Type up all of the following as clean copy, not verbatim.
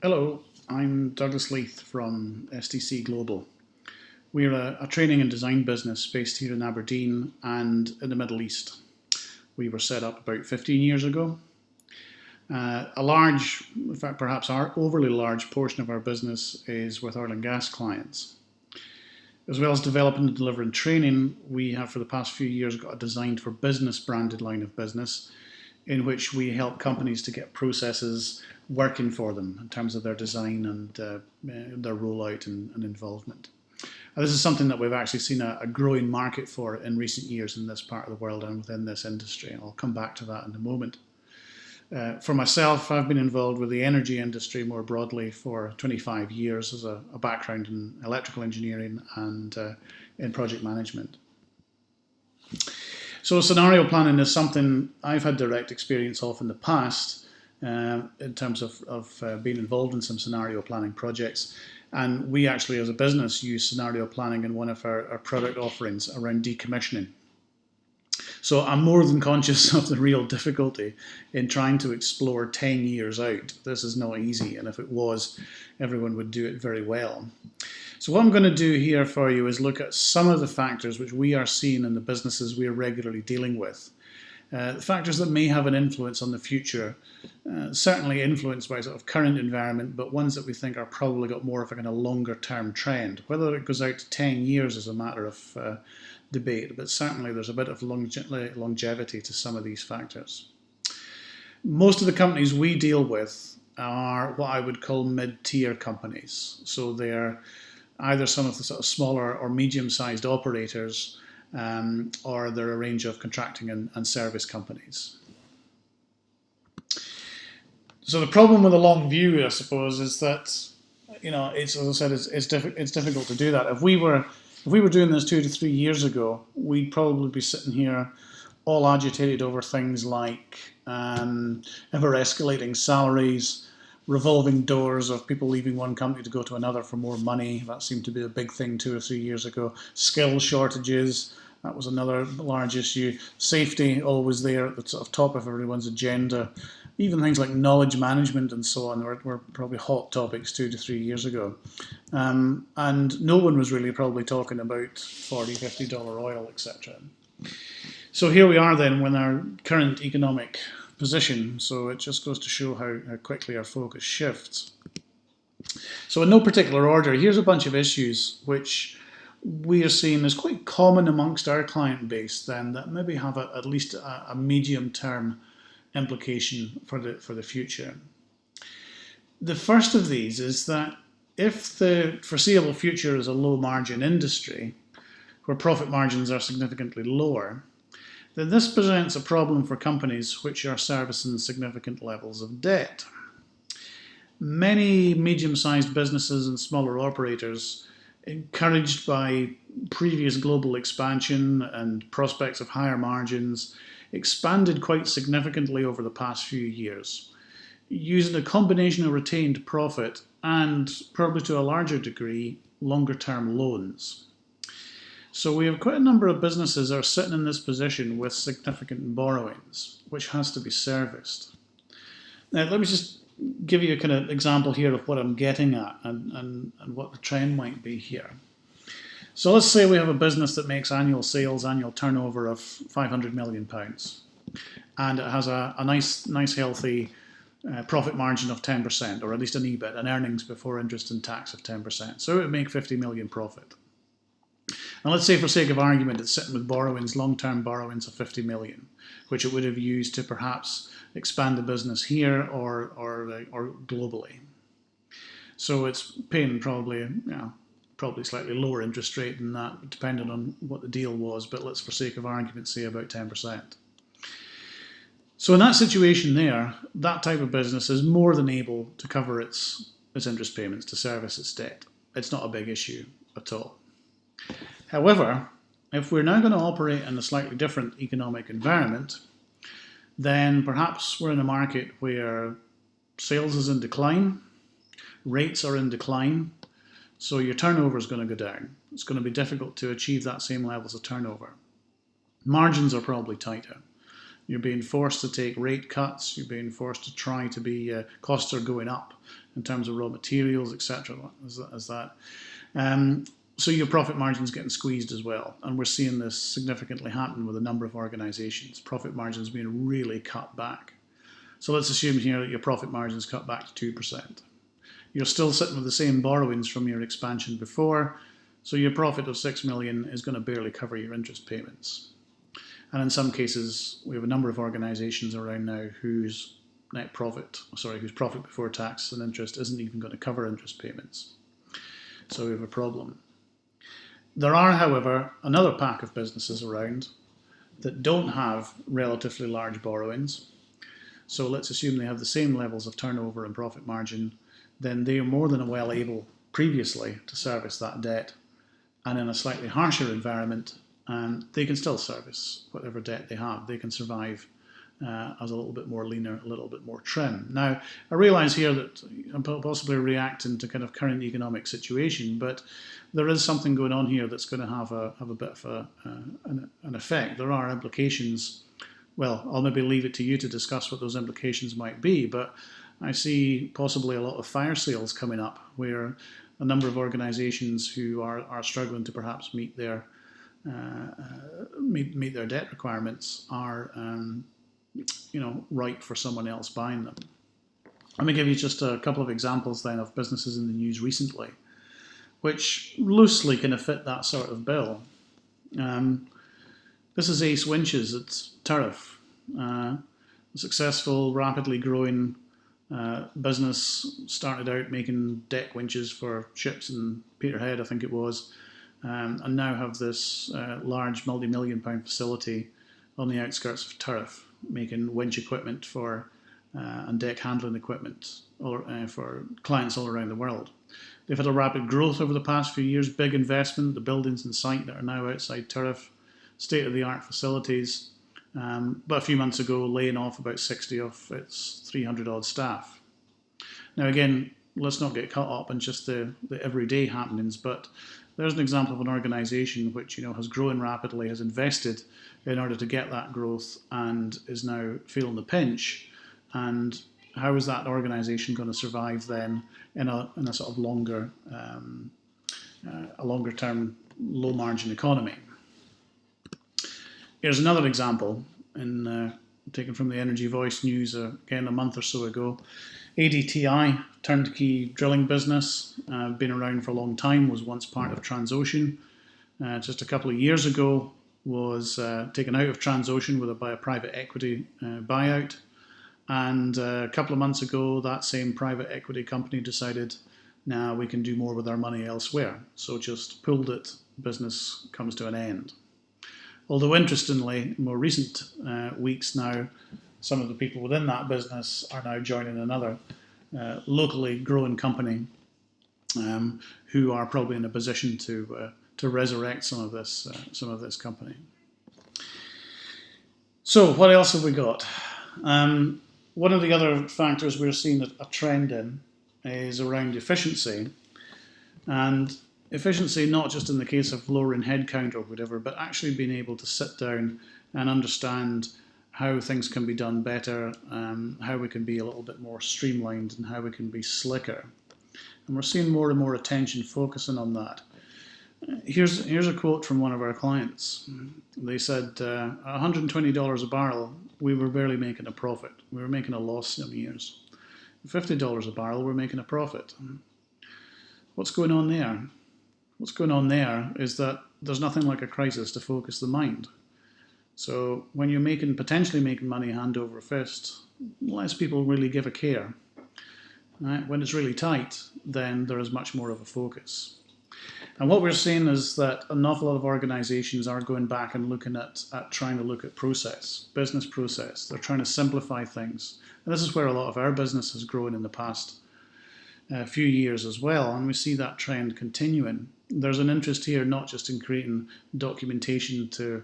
Hello, I'm Douglas Leith from STC Global. We're a training and design business based here in Aberdeen and in the Middle East. We were set up about 15 years ago. A large, in fact perhaps our overly large portion of our business is with oil and gas clients. As well as developing and delivering training, we have for the past few years got a Designed for Business branded line of business in which we help companies to get processes working for them in terms of their design and their rollout and involvement. This is something that we've actually seen a growing market for in recent years in this part of the world and within this industry. I'll come back to that in a moment. For myself, I've been involved with the energy industry more broadly for 25 years as a background in electrical engineering and in project management. So scenario planning is something I've had direct experience of in the past in terms of being involved in some scenario planning projects. And we actually, as a business, use scenario planning in one of our product offerings around decommissioning. So I'm more than conscious of the real difficulty in trying to explore 10 years out. This is not easy, and if it was, everyone would do it very well. So what I'm going to do here for you is look at some of the factors which we are seeing in the businesses we are regularly dealing with. The factors that may have an influence on the future, certainly influenced by sort of current environment, but ones that we think are probably got more of a kind of longer term trend. Whether it goes out to 10 years is a matter of debate, but certainly there's a bit of longevity to some of these factors. Most of the companies we deal with are what I would call mid-tier companies. So they're either some of the sort of smaller or medium-sized operators, or they're a range of contracting and service companies. So the problem with a long view, I suppose, is that it's, as I said, it's difficult to do that. If we were doing this 2 to 3 years ago, we'd probably be sitting here all agitated over things like ever escalating salaries, revolving doors of people leaving one company to go to another for more money. That seemed to be a big thing 2 or 3 years ago. Skill shortages, that was another large issue. Safety, always there at the sort of top of everyone's agenda. Even things like knowledge management and so on were probably hot topics 2 to 3 years ago. And no one was really probably talking about $40, $50 oil, etc. So here we are then with our current economic position. So it just goes to show how quickly our focus shifts. So in no particular order, here's a bunch of issues which we are seeing as quite common amongst our client base then that maybe have at least a medium-term implication for the future. The first of these is that if the foreseeable future is a low-margin industry, where profit margins are significantly lower, then this presents a problem for companies which are servicing significant levels of debt. Many medium-sized businesses and smaller operators, encouraged by previous global expansion and prospects of higher margins, expanded quite significantly over the past few years, using a combination of retained profit and, probably to a larger degree, longer-term loans. So we have quite a number of businesses that are sitting in this position with significant borrowings, which has to be serviced. Now, let me just give you a kind of example here of what I'm getting at and what the trend might be here. So let's say we have a business that makes annual turnover of £500 million, and it has a nice healthy profit margin of 10%, or at least an EBIT, an earnings before interest and tax of 10%. So it would make 50 million profit. And let's say, for sake of argument, it's sitting with borrowings, long-term borrowings of 50 million, which it would have used to perhaps expand the business here or globally. So it's paying probably slightly lower interest rate than that, depending on what the deal was, but let's, for sake of argument, say about 10%. So in that situation there, that type of business is more than able to cover its interest payments, to service its debt. It's not a big issue at all. However, if we're now going to operate in a slightly different economic environment, then perhaps we're in a market where sales is in decline, rates are in decline, so your turnover is going to go down. It's going to be difficult to achieve that same levels of turnover. Margins are probably tighter. You're being forced to take rate cuts. You're being forced to try to be, costs are going up in terms of raw materials, etc. As that. So your profit margin's getting squeezed as well. And we're seeing this significantly happen with a number of organizations. Profit margins being really cut back. So let's assume here that your profit margin's cut back to 2%. You're still sitting with the same borrowings from your expansion before, so your profit of 6 million is going to barely cover your interest payments. And in some cases, we have a number of organizations around now whose profit before tax and interest isn't even going to cover interest payments. So we have a problem. There are, however, another pack of businesses around that don't have relatively large borrowings. So let's assume they have the same levels of turnover and profit margin, then they are more than well able previously to service that debt. And in a slightly harsher environment, they can still service whatever debt they have. They can survive as a little bit more leaner, a little bit more trim. Now, I realise here that I'm possibly reacting to kind of current economic situation, but there is something going on here that's going to have a bit of an effect. There are implications. Well, I'll maybe leave it to you to discuss what those implications might be, but I see possibly a lot of fire sales coming up where a number of organisations who are struggling to perhaps meet their debt requirements are ripe for someone else buying them. Let me give you just a couple of examples then of businesses in the news recently, which loosely kind of fit that sort of bill. This is Ace Winches at Turriff, a successful, rapidly growing business. Started out making deck winches for ships in Peterhead, I think it was, and now have this large multi-million pound facility on the outskirts of Turriff, making winch equipment and deck handling equipment for clients all around the world. They've had a rapid growth over the past few years, big investment, the buildings in sight that are now outside Turriff, state-of-the-art facilities, but a few months ago laying off about 60 of its 300-odd staff. Now again, let's not get caught up in just the everyday happenings, but there's an example of an organisation which has grown rapidly, has invested in order to get that growth, and is now feeling the pinch. And how is that organisation going to survive then in a sort of longer term, low margin economy? Here's another example, taken from the Energy Voice news again a month or so ago. ADTI, turnkey drilling business, been around for a long time, was once part of Transocean. Just a couple of years ago, was taken out of Transocean by a private equity buyout. And a couple of months ago, that same private equity company decided, now we can do more with our money elsewhere. So just pulled it, business comes to an end. Although interestingly, in more recent weeks now, some of the people within that business are now joining another locally growing company who are probably in a position to resurrect some of this company. So what else have we got? One of the other factors we're seeing a trend in is around efficiency, and efficiency not just in the case of lowering headcount or whatever, but actually being able to sit down and understand how things can be done better, how we can be a little bit more streamlined, and how we can be slicker. And we're seeing more and more attention focusing on that. Here's a quote from one of our clients. They said, $120 a barrel, we were barely making a profit. We were making a loss some years. $50 a barrel, we're making a profit. What's going on there? What's going on there is that there's nothing like a crisis to focus the mind. So when you're potentially making money hand over fist, less people really give a care. Right? When it's really tight, then there is much more of a focus. And what we're seeing is that an awful lot of organizations are going back and looking at trying to look at business process. They're trying to simplify things. And this is where a lot of our business has grown in the past few years as well, and we see that trend continuing. There's an interest here not just in creating documentation to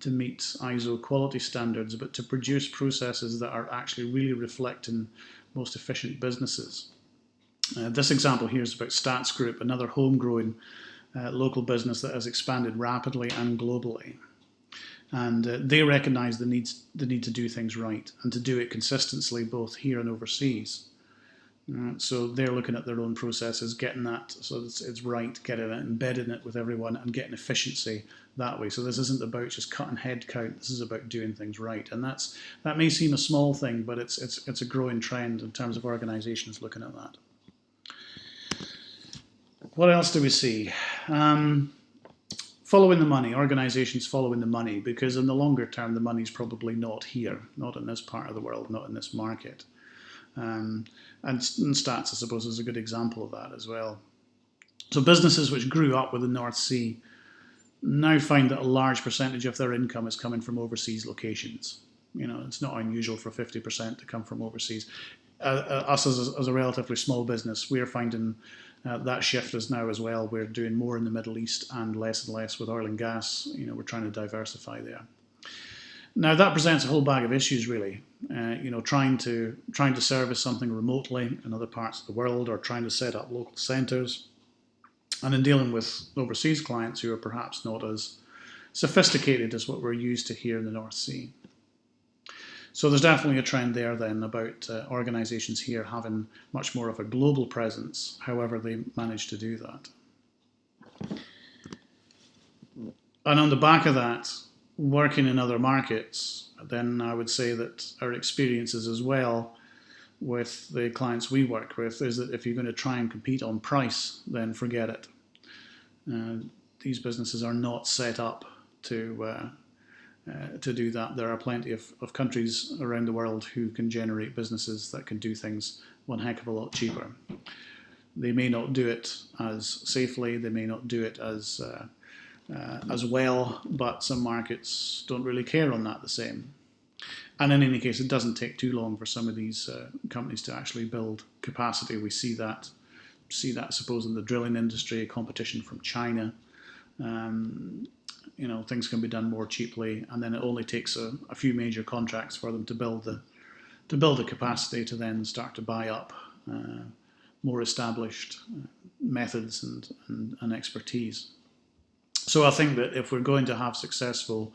meet ISO quality standards, but to produce processes that are actually really reflecting most efficient businesses. This example here is about Stats Group, another homegrown local business that has expanded rapidly and globally. And they recognise the need to do things right and to do it consistently, both here and overseas. So they're looking at their own processes, getting that so it's right, getting it, embedding it with everyone, and getting efficiency that way. So this isn't about just cutting head count. This is about doing things right, and that may seem a small thing, but it's a growing trend in terms of organisations looking at that. What else do we see? Following the money, organisations following the money, because in the longer term, the money's probably not here, not in this part of the world, not in this market. And Stats, I suppose, is a good example of that as well. So businesses which grew up with the North Sea now find that a large percentage of their income is coming from overseas locations. It's not unusual for 50% to come from overseas. Us as a relatively small business, we're finding that shift is now as well. We're doing more in the Middle East and less with oil and gas. We're trying to diversify there. Now that presents a whole bag of issues, really. Trying to service something remotely in other parts of the world, or trying to set up local centres, and in dealing with overseas clients who are perhaps not as sophisticated as what we're used to here in the North Sea. So there's definitely a trend there then about organisations here having much more of a global presence, however they manage to do that. And on the back of that, working in other markets, then I would say that our experiences as well with the clients we work with is that if you're going to try and compete on price, then forget it. These businesses are not set up to do that. There are plenty of countries around the world who can generate businesses that can do things one heck of a lot cheaper. They may not do it as safely, they may not do it as well, but some markets don't really care on that the same. And in any case, it doesn't take too long for some of these companies to actually build capacity. We see that, I suppose, in the drilling industry, competition from China. Things can be done more cheaply, and then it only takes a few major contracts for them to build the capacity to then start to buy up more established methods and expertise. So I think that if we're going to have successful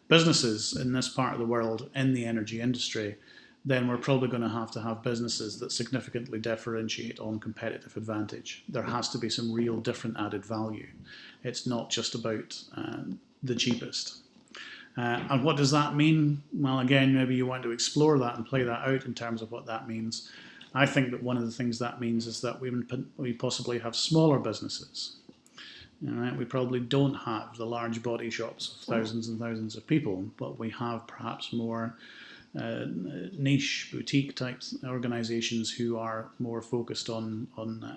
businesses in this part of the world in the energy industry, then we're probably going to have businesses that significantly differentiate on competitive advantage. There has to be some real different added value. It's not just about the cheapest. And what does that mean? Well, again, maybe you want to explore that and play that out in terms of what that means. I think that one of the things that means is that we possibly have smaller businesses. We probably don't have the large body shops of thousands and thousands of people, but we have perhaps more niche boutique type organisations who are more focused on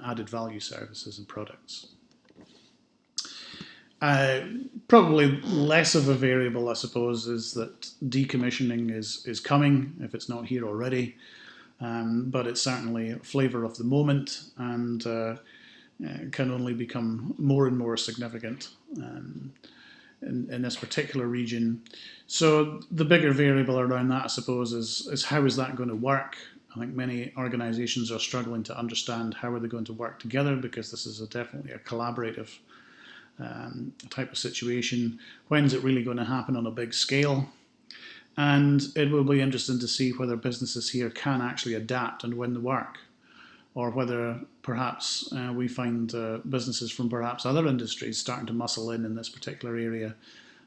added value services and products. Probably less of a variable, I suppose, is that decommissioning is coming, if it's not here already, but it's certainly a flavour of the moment, and can only become more and more significant in this particular region. So the bigger variable around that, I suppose, is how is that going to work? I think many organisations are struggling to understand how are they going to work together, because this is definitely a collaborative type of situation. When is it really going to happen on a big scale? And it will be interesting to see whether businesses here can actually adapt and win the work, or whether perhaps we find businesses from perhaps other industries starting to muscle in this particular area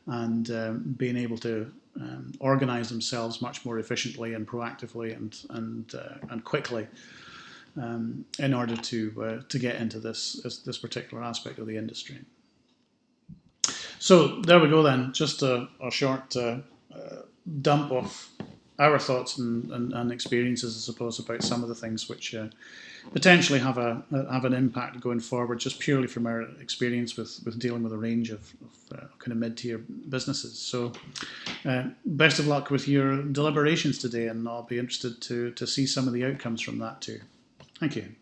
and being able to organise themselves much more efficiently and proactively and quickly in order to get into this particular aspect of the industry. So there we go then, just a short dump of our thoughts and experiences, I suppose, about some of the things which potentially have an impact going forward, just purely from our experience with dealing with a range of kind of mid-tier businesses. So best of luck with your deliberations today, and I'll be interested to see some of the outcomes from that too. Thank you.